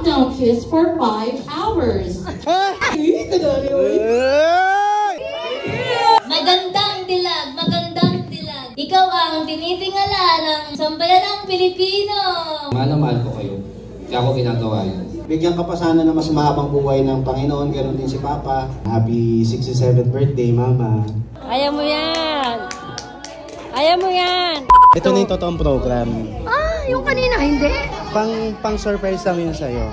countdown kiss for 5 hours. Magandang dilag, magandang dilag. Ikaw ang tinitingala ng sambayan ng Pilipino. Mahal na mahal ko kayo. Kaya ako ginagawa yun. Bigyan ka pa sana na mas mahabang buhay ng Panginoon. Ganon din si Papa. Happy 67th birthday, Mama. Ayaw mo yan. Ayaw mo yan. Ito na yung totoong program. Ah, yung kanina, hindi. Pang surprise lang yun sa'yo.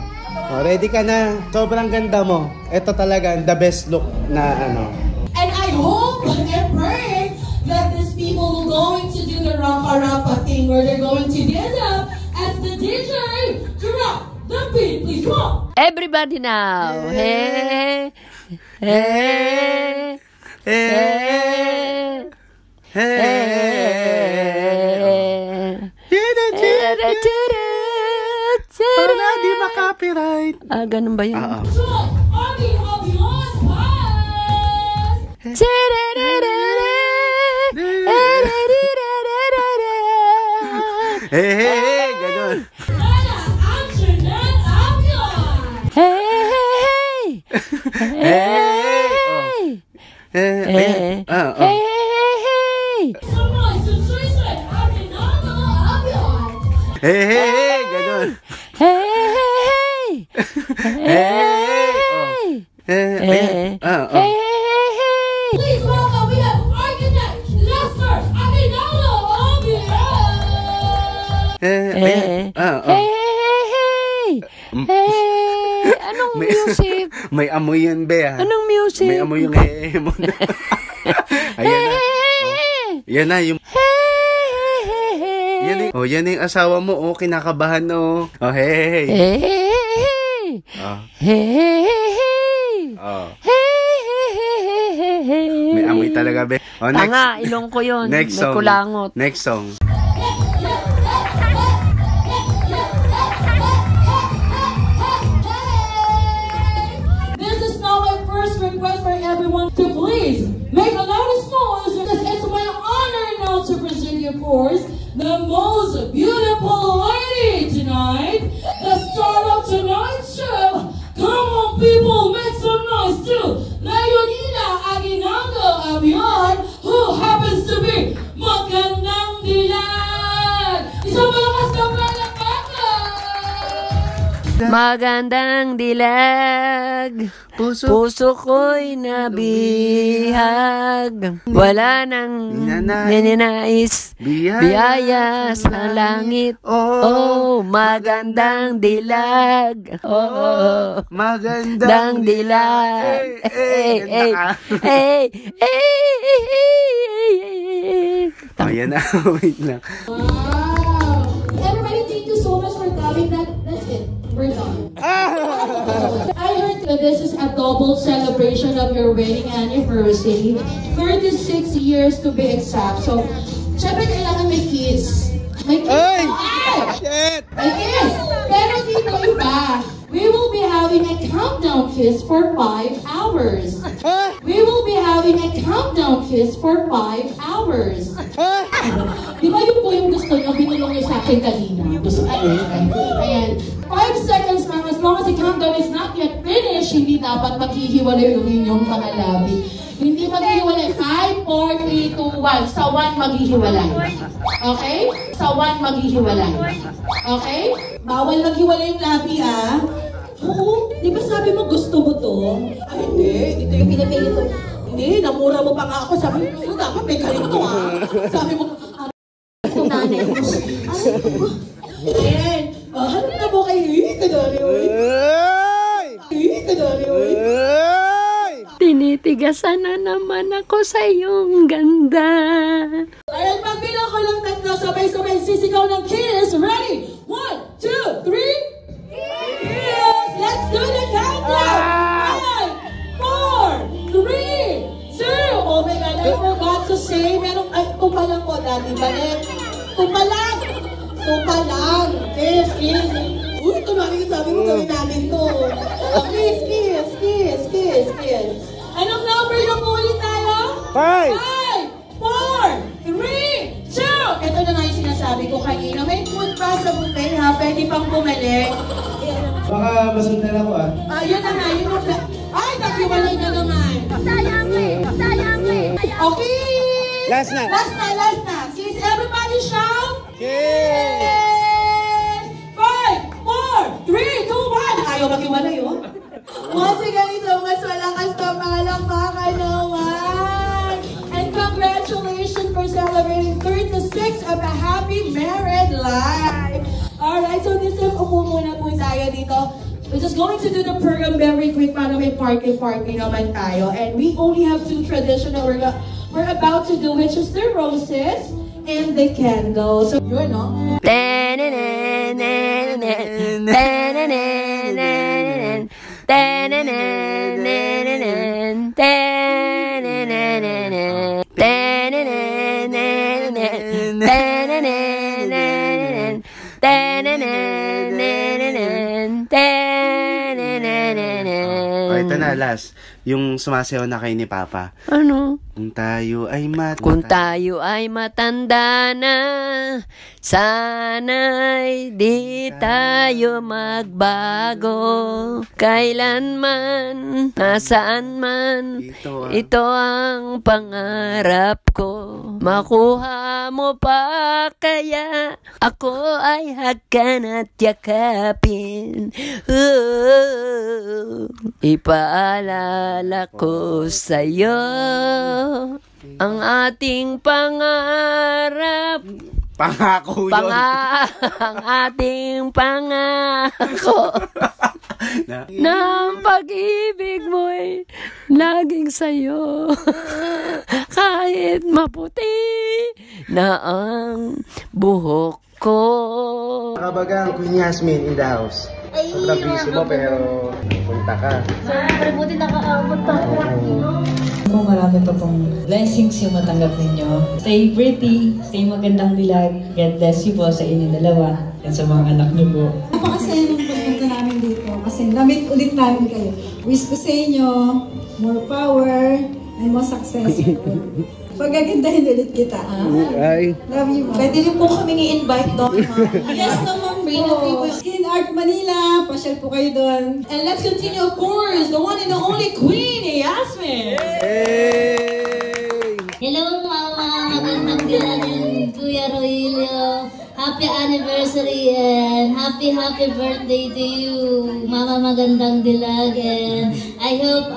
Oh, ready ka na. Sobrang ganda mo. Ito talaga, the best look na ano. And I hope and pray that these people will going to do the rapa-rapa thing where they're going to get up as the DJ drop the beat. Please come on. Everybody now. Hey. Hey. Hey. Para di makapiright. Ah, ganun ba yun? Hey, ganun. Hey, ganun. Please welcome, we have architect Lester Aguinaldo of the Anong music? May amoy yan, be. Anong music? May amoy yung mo. Ayan na. Yan na, yung... Yan yung asawa mo, oh, kinakabahan, oh. Oh, hey. May amoy talaga, be. Oh, next. Tanga, ilong ko yun. Next may song. kulangot. Next song. This is now my first request for everyone to please make a loudest noise because it's my honor now to present you, of course, the most beautiful lady tonight, the star of tonight's show. Come on, people, make some noise too. Leonina Aguinaldo Avion, who happens to be Magandang Dilag. Isang malakas na palakpakan. Magandang dilag, puso ko'y nabihag. Wala nang ninanais, biyaya sa langit. Oh, magandang dilag. Oh, magandang dilag. Ayan na, wait lang. Wow. Everybody, thank you so much for coming. That's it. We're done. I heard that this is a double celebration of your wedding anniversary. 36 years to be exact. So, syempre kailangan may kiss. May kiss. Ay! Shit! May kiss. Pero dito iba. We will be having a countdown kiss for 5 hours. We will be having a countdown kiss for 5 hours. Di ba yun po yung gusto nyo, binulong nyo sa akin kanina? Gusto ayan. 5 seconds lang, as long as the countdown is not yet finished, hindi dapat maghihiwalay yung inyong mga labi. Hindi maghihiwalay. 5, 4, 3, 2, 1. Sa 1 maghihiwalay. Okay? Sa 1 maghihiwalay. Okay? Bawal maghiwalay yung labi, ah. Oo, di ba sabi mo gusto mo to? Ay, hindi. Ito yung pinipilit ko. Hindi, namura mo pa nga ako. Sabi mo, dapat may ganito, ah. Sabi mo, ito nanay mo. Ayan. Hanap na mo kayo. Tinitigasan na naman ako sa iyong ganda. Ayan, pagbilang ko lang tatlo, sabay-sabay sisigaw ng kiss. Ready? 1, 2, 3. Yes! Let's do the countdown! 5, 4, 3, 2. Oh my God, I forgot to say. Merong, ay, tupa lang po, Daddy. Balik. Tupa lang. Tupa lang. Kiss, kiss. Uy, ito namin yung sabi mo gawin natin to. Kiss, kiss, kiss, kiss, kiss. Anong number lang ulit tayo? 5, 4, 3, 2. Ito na nga yung sinasabi ko kanina. May food pa sa buffet, ha? Pwede pang bumalik. Baka masundan ako ah. Yun na nga, yun na. Ay, nakiwalay na naman. Okay! Last na. Last na. Please everybody shout! Kiss! 5, 4, 3, 2, 1! Ayaw makiwalay, oh. Once again, so mas malakas ka palakpakan naman! And congratulations for celebrating 36 of a happy married life! Alright, so this time, upo muna po tayo dito. We're just going to do the program very quick para may party naman tayo. And we only have 2 traditional we're about to do, which is the roses and the candles. So, yun, no? Ito na, last. Yung sumasayaw na kayo ni Papa. Ano? Kung tayo ay matanda na, sana'y di tayo magbago. Kailanman, nasaan man, ito ang pangarap ko. Makuha mo pa kaya ako ay hagkan at yakapin. Ipaalala ko sa'yo ang ating pangarap. Pangako yun. Ang ating pangako. Na ang pag-ibig mo'y laging sa'yo. Kahit maputi na ang buhok ko. Kabagang Queen Yasmin in the house. Sobrang busy mo pero punta ka. Siyempre, buti nakaabot ako. Kung marami pa pong blessings yung matanggap ninyo. Stay pretty, stay magandang dilag. God bless you po sa inyo dalawa at sa mga anak niyo po. Napakasaya nung pagpunta namin dito kasi namit ulit namin kayo. Wish ko sa inyo more power and more success. Pagagandahin ulit kita, ha? Ay. Love you, ma. Pwede rin po kaming i-invite doon, ha? Yes naman po. Skin Art Manila, pasyal po kayo doon. And let's continue, of course, the one and the only Queen, Yasmin! Hey! Hello mama, magandang galan Kuya Roilio. Happy anniversary and happy birthday to you, Mama Magandang Dilag. And I hope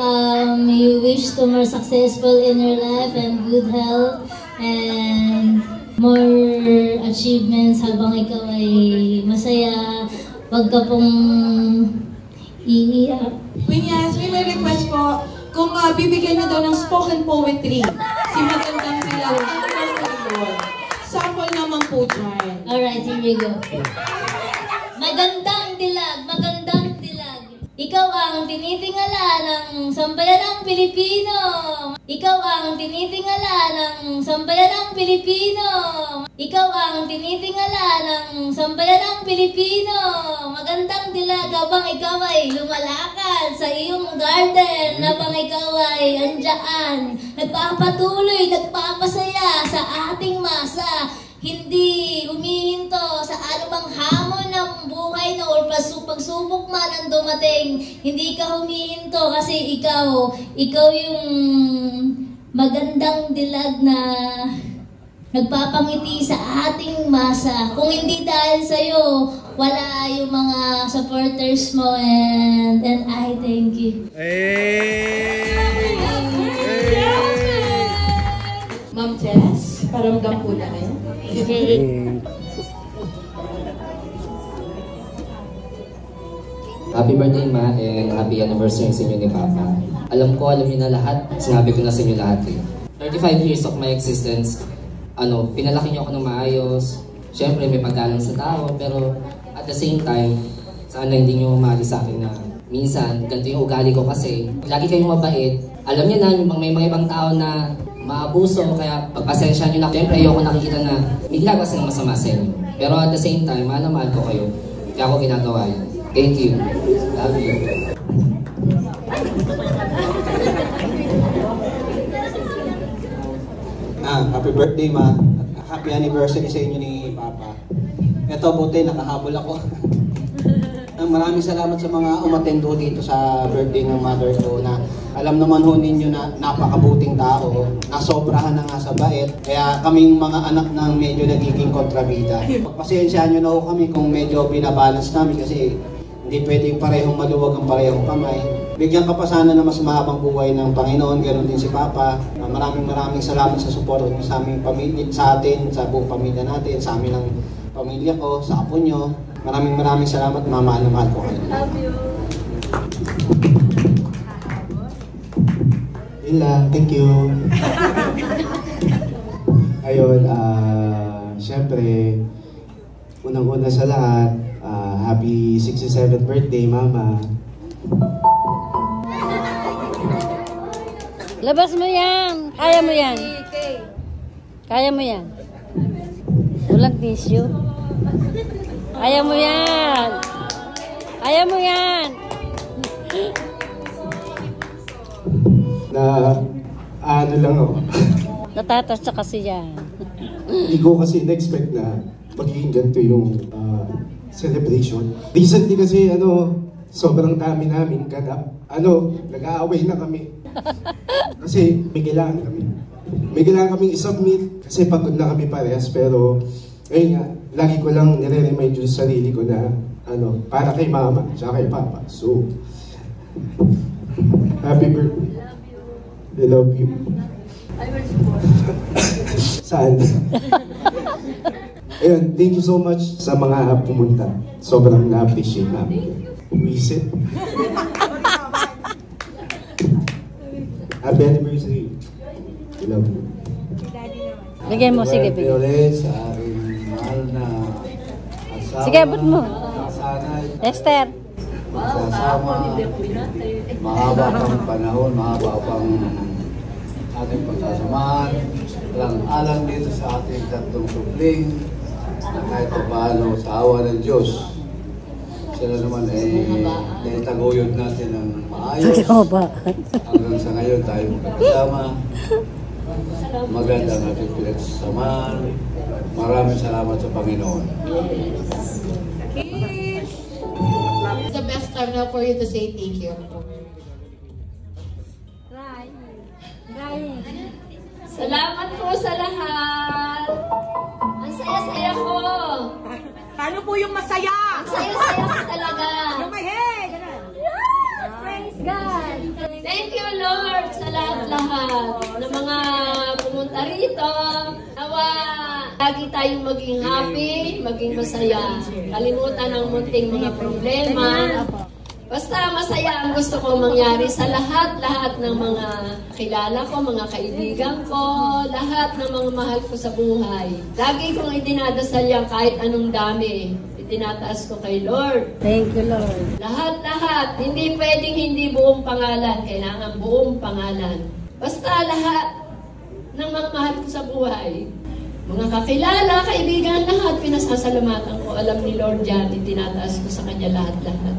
you wish to more successful in your life and good health and more achievements habang ikaw ay masaya. Huwag ka pong iiyak. Queen Yasmin, may request po, kung bibigyan niyo daw ng spoken poetry, si Magandang Dilag, ano ba sa sample naman po dyan. Alright, here we go. Magandang dilag, magandang dilag. Ikaw ang tinitingala ng sambayan ng Pilipino. Ikaw ang tinitingala ng sambayan ng Pilipino. Ikaw ang tinitingala ng sambayan ng Pilipino. Magandang dilag habang ikaw ay lumalakad sa iyong garden. Habang ikaw ay andyan, nagpapatuloy, nagpapasaya sa ating masa. Hindi humihinto sa anumang hamon ng buhay na or pagsubok man ang dumating. Hindi ka humihinto kasi ikaw yung magandang dilag na nagpapangiti sa ating masa. Kung hindi dahil sa'yo, wala yung mga supporters mo and I thank you. Ma'am Jess, paramdam po na kayo. Happy birthday, Ma, and happy anniversary sa inyo ni Papa. Alam niyo na lahat. Sinabi ko na sa inyo lahat eh. 35 years of my existence, pinalaki niyo ako ng maayos. Siyempre, may paggalang sa tao, pero at the same time, sana hindi niyo umali sa akin na minsan, ganito yung ugali ko kasi lagi kayong mabait. Alam niyo na, may mga ibang tao na maabuso, kaya pagpasensya nyo na. Siyempre, ayoko nakikita na may ginagawa silang masama sa inyo. Pero at the same time, mahal na mahal ko kayo. Kaya ako ginagawa yun. Thank you. Love you. Happy birthday, Ma. Happy anniversary sa inyo ni Papa. Ito, buti, nakahabol ako. maraming salamat sa mga umatendo dito sa birthday ng mother ko na alam naman ho ninyo na napakabuting tao, nasobrahan na nga sa bait, kaya kaming mga anak ng medyo nagiging kontrabida. Pagpasensyahan nyo na ho kami kung medyo binabalance namin kasi hindi pwedeng parehong maluwag ang parehong kamay. Bigyan ka pa sana na mas mahabang buhay ng Panginoon, ganoon din si Papa. Maraming salamat sa suporta niyo sa aming pamilya, sa atin, sa buong pamilya natin, sa amin ng pamilya ko, sa apo nyo. Maraming salamat, mama, na mahal ko kayo. Love you. Yun lang, thank you. Ayun, syempre, unang-una sa lahat, happy 67th birthday, Mama. Labas mo yan. Kaya mo yan. Kaya mo yan. Walang tissue. Kaya mo yan. Kaya mo yan. Ano lang ako. Natatas kasi yan. Hindi ko kasi na-expect na magiging ganito yung celebration. Recently kasi sobrang dami namin ganap. Nag-aaway na kami. Kasi may kailangan kami. May kailangan kaming isubmit kasi pagod na kami parehas. Pero ayun nga, lagi ko lang nire-remind yung sarili ko na para kay Mama at kay Papa. So, happy birthday. I love you. Saan? Ayun, thank you so much sa mga pumunta. Sobrang na-appreciate namin. Visit. Happy anniversary. I love you. Lagyan mo, sige. Sa aking mahal na asawa. Sige, abot mo. Sana'y Esther. magsasama. Mahaba pang panahon, mahaba pang ating pagsasamahan. Alang dito sa ating tatlong supling na kahit paano sa awa ng Diyos. Sila naman ay naitaguyod natin ng maayos. Hanggang sa ngayon tayo magkakasama. Maganda ang ating pinagsasamahan. Maraming salamat sa Panginoon. It's the best time now for you to say thank you. Salamat po sa lahat. Ang saya-saya ko. Paano po yung masaya? Ang saya-saya ko talaga. Praise God. Thank you, Lord, sa lahat-lahat ng mga pumunta rito. Nawa, lagi tayong maging happy, maging masaya. Kalimutan ang munting mga problema. Basta masaya ang gusto ko mangyari sa lahat-lahat ng mga kilala ko, mga kaibigan ko, lahat ng mga mahal ko sa buhay. Lagi kong idinadasal yan kahit anong dami. Itinataas ko kay Lord. Thank you, Lord. Lahat-lahat. Hindi pwedeng hindi buong pangalan. Kailangan buong pangalan. Basta lahat ng mga mahal ko sa buhay. Mga kakilala, kaibigan, lahat pinasasalamatan ko. Alam ni Lord yan, itinataas ko sa Kanya lahat-lahat.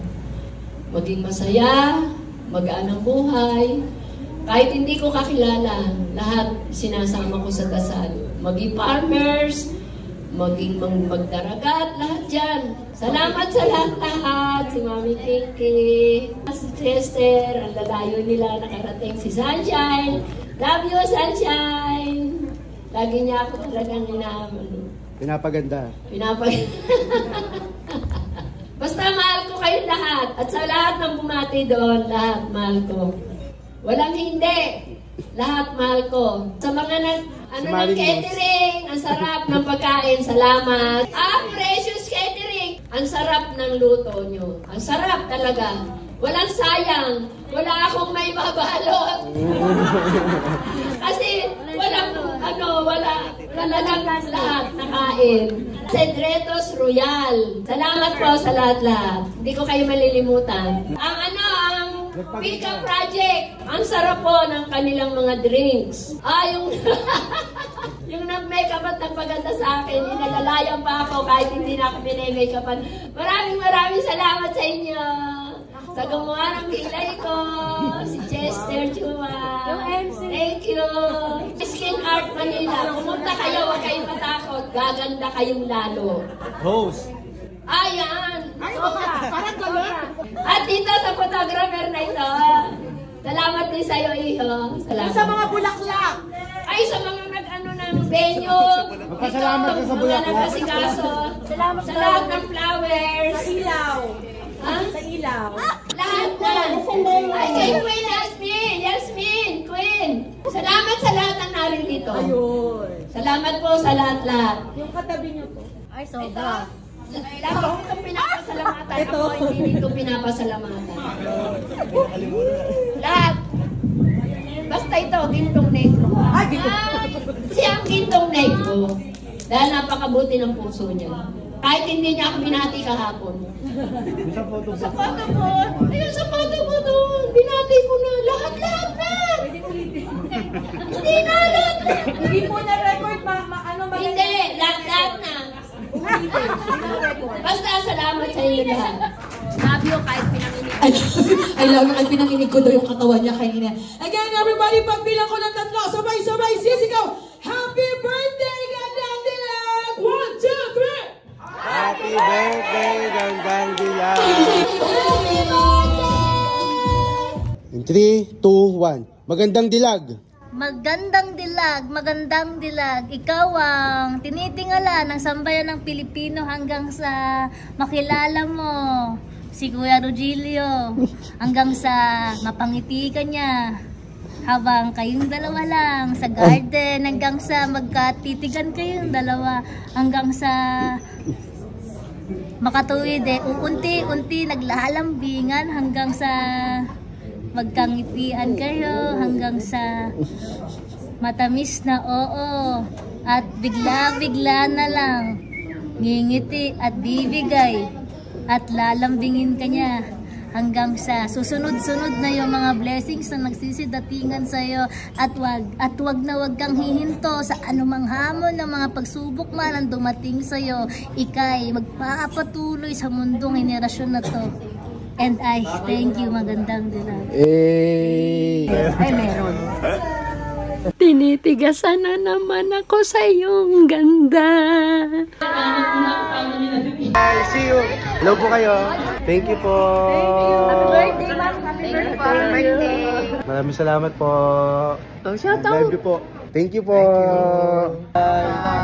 Maging masaya, magaan ang buhay. Kahit hindi ko kakilala, lahat sinasama ko sa dasal. Maging farmers, maging magdaragat, lahat dyan. Salamat sa lahat-lahat. Si Mami Kinky, si Chester, ang lalayo nila nakarating si Sunshine. Love you, Sunshine! Lagi niya ako talagang Pinapaganda. Basta mahal ko kayong lahat. At sa lahat ng bumati doon, lahat mahal ko. Walang hindi. Lahat mahal ko. Sa mga ng catering, ang sarap ng pagkain, salamat. Precious Catering, ang sarap ng luto nyo. Ang sarap talaga. Walang sayang. Wala akong may mabalot. Kasi wala lang lahat nakain. Cedretos Royal. Salamat po sa lahat-lahat. Hindi ko kayo malilimutan. Ang Pika Project. Ang sarap po ng kanilang mga drinks. Yung nag-makeup at nagpaganda sa akin, inalalayan pa ako kahit hindi na ako pinay-makeupan. Maraming salamat sa inyo. Sa gumawa ng kilay ko, si Chester Chua. Thank you. Skin Art Manila. Pumunta kayo, huwag kayong matakot. Gaganda kayong lalo. Host. Ayan. Parang gano'n. photographer na ito. Salamat din sa'yo, Iho. Salamat. Sa mga bulaklak. Ay, sa mga nag-ano ng venue. Magpasalamat ka sa bulaklak. Salamat sa lahat ng flowers. Sa ilaw. Ha? Sa ilaw. Lahat na. Ay, kay Queen Yasmin. Yasmin, Queen. Salamat sa lahat ng naririto. Ayun. Salamat po sa lahat-lahat. Yung katabi niyo po. Ay, sobra. Lahat ko itong pinapasalamatan. Ako hindi ko pinapasalamatan. Lahat. Basta ito, Gintong Negro. Siyang Gintong Negro. Dahil napakabuti ng puso niya. Kahit hindi niya ako binati kahapon. Sa photo mo. Ayun, sa photo mo doon. Binati ko na. Lahat-lahat na. Hindi na, lahat na. Hindi po na-record, Hindi, lahat-lahat na. Basta salamat sa iyo lahat. Love you kahit pinanginig ko. I love you kahit pinanginig ko daw yung katawan niya kanina. Again, everybody, pagbilang ko ng 3, sabay-sabay, sisigaw! Happy birthday, Gandang Dilag! 1, 2, 3! Happy birthday, Gandang Dilag! Happy birthday! In 3, 2, 1. Magandang dilag! Magandang dilag, magandang dilag. Ikaw ang tinitingala ng sambayan ng Pilipino hanggang sa makilala mo si Kuya Rogelio. Hanggang sa mapangiti ka niya. Habang kayong dalawa lang sa garden, hanggang sa magkatitigan kayong dalawa. Hanggang sa makatuwid unti-unti naglalambingan hanggang sa magkangitian kayo hanggang sa matamis na oo at bigla-bigla na lang ngingiti at bibigay at lalambingin ka niya hanggang sa susunod-sunod na yung mga blessings na nagsisidatingan sa'yo at wag na wag kang hihinto sa anumang hamon ng mga pagsubok man ang dumating sa'yo. Ika'y magpapatuloy sa mundong henerasyon na to. And I thank you, magandang dilag. Ay, meron. Tinitigasan na naman ako sa iyong ganda. Hi, see you. Hello po kayo. Thank you po. Happy birthday, ma'am. Happy birthday. Maraming salamat po. Shout out. Love you po. Thank you po. Bye.